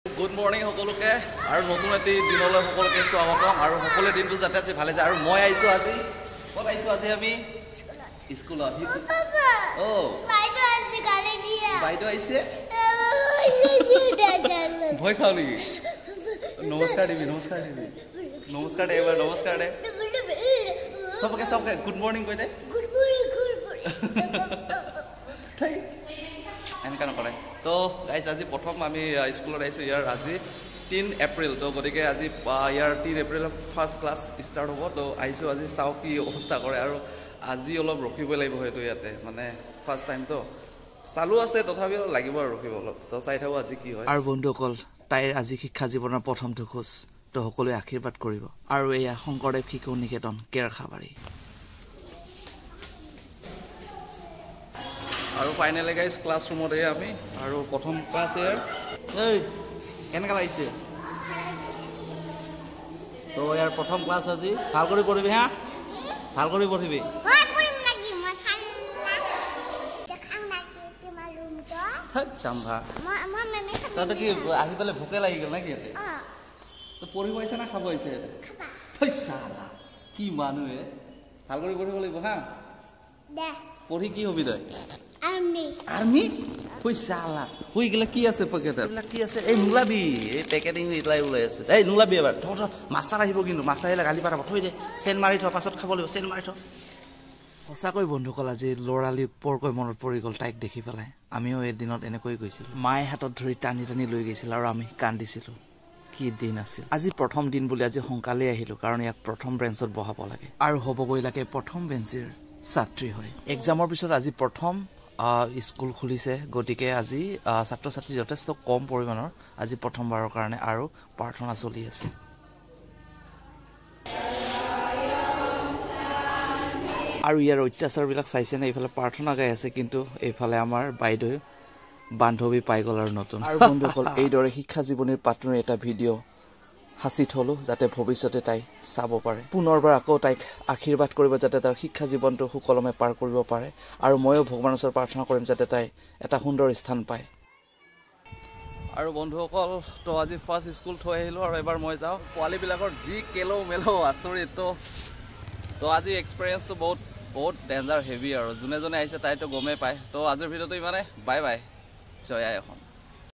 Good morning সকলোকে আৰু নতুন এটি দিনলৈ সকলোকে স্বাগতম আৰু সকলোৱে দিনটো যাতে আজি ভালে যায় আৰু মই আইছো আজি ক'ত আইছো আজি আমি স্কুলত ও বাইদেউ আছে গালি দিয়া বাইদেউ আইছে ভয় খাও নেকি নমস্কাৰ দিবি এবাৰ নমস্কাৰ দে সবকে গুড মৰ্নিং কৈ দে গুড মৰ্নিং ঠিক এনেকা নকৰে তো গাইজ আজি প্ৰথম আমি স্কুলত আহিছোঁ ইয়াৰ আজি 3 এপ্ৰিল তো গতিকে আজি ইয়াৰ 3 এপ্ৰিলত ফাৰ্ষ্ট ক্লাছ ষ্টাৰ্ট হ'ব তো আহিছোঁ আজি চাওঁ কি অৱস্থা কৰে আৰু আজি অলপ ৰখিবই লাগিব হয়তো ইয়াতে মানে ফাৰ্ষ্ট টাইম তো চালু আছে তথাপিও লাগিব আৰু ৰখিব অলপ তো চাই থাকোঁ আজি কি হয় আৰু বন্ধুসকল তাইৰ আজি শিক্ষা জীৱনৰ প্ৰথমটো খোজ তো সকলোৱে আশীৰ্বাদ কৰিব আৰু এয়া শংকৰদেৱ শিশু নিকেতন কেৰখাবাৰী আৰু ফাইনেলি গাইজ ক্লাছৰুমত আমি আৰু প্ৰথম ক্লাছ ইয়াৰ এই কেনেকুৱা লাগিছে তো ইয়াৰ প্ৰথম ক্লাছ আজি ভাল কৰি পঢ়িবি হা ভাল কৰি পঢ়িবি তই কি আহি পেলাই ভোকে লাগি গ'ল নে কি ইয়াতে তই পঢ়িব আহিছে না খাব আহিছে কি মানুহে ভাল কৰি পঢ়িব লাগিব হা পঢ়ি কি হবি তই আৰ্মি পইচালা হৈ গেলে কি আছে পকেটত এইবিলাক কি আছে এই নোলাবি এই পেকেটিং এলাই ওলাই আছে এই নোলাবি এবাৰ থ মাষ্টাৰ আহিব কিন্তু মাষ্টাৰ আহিলে গালি পাৰাব থৈ দে চেন মাৰি থ পাছত খাব লাগিব চেন মাৰি থ সঁচাকৈ বন্ধুসকল আজি ল'ৰালি পৰকৈ মনত পৰি গ'ল তাইক দেখি পেলাই আমিও এই দিনত এনেকৈ গৈছিলোঁ মায়ে হাতত ধৰি টানি টানি লৈ গৈছিল আৰু আমি কান্দিছিলোঁ কি দিন আছিল আজি প্ৰথম দিন বুলি আজি সোনকালে আহিলোঁ কাৰণ ইয়াক প্ৰথম বেঞ্চত বহাব লাগে আৰু হ'বগৈ লাগে প্ৰথম বেঞ্চিৰ ছাত্ৰী হয় এক্সামৰ পিছত আজি প্ৰথম স্কুল খুলিছে গতিকে আজি ছাত্ৰ ছাত্ৰী যথেষ্ট কম পৰিমাণৰ আজি প্ৰথমবাৰৰ কাৰণে আৰু প্ৰাৰ্থনা চলি আছে আৰু ইয়াৰ অত্যাচাৰবিলাক চাইছেনে এইফালে প্ৰাৰ্থনা গাই আছে কিন্তু এইফালে আমাৰ বাইদেউ বান্ধৱী পাই গ'ল আৰু নতুন আৰু বন্ধুসকল এইদৰে শিক্ষা জীৱনীৰ পাত্ৰৰ এটা ভিডিঅ' সাঁচি থলোঁ যাতে ভৱিষ্যতে তাই চাব পাৰে পুনৰবাৰ আকৌ তাইক আশীৰ্বাদ কৰিব যাতে তাৰ শিক্ষা জীৱনটো সুকলমে পাৰ কৰিব পাৰে আৰু ময়ো ভগৱানৰ ওচৰত প্ৰাৰ্থনা কৰিম যাতে তাই এটা সুন্দৰ স্থান পায় আৰু বন্ধুসকল তো আজি ফাৰ্ষ্ট স্কুল থৈ আহিলোঁ আৰু এবাৰ মই যাওঁ পোৱালীবিলাকৰ যি কেলো মেলো আচৰিত তো আজি এক্সপিৰিয়েঞ্চটো বহুত ডেঞ্জাৰ হেভি আৰু যোনে আহিছে তাইতো গমেই পায় তো আজিৰ ভিডিঅ'টো ইমানে বাই বাই জয় আই অসম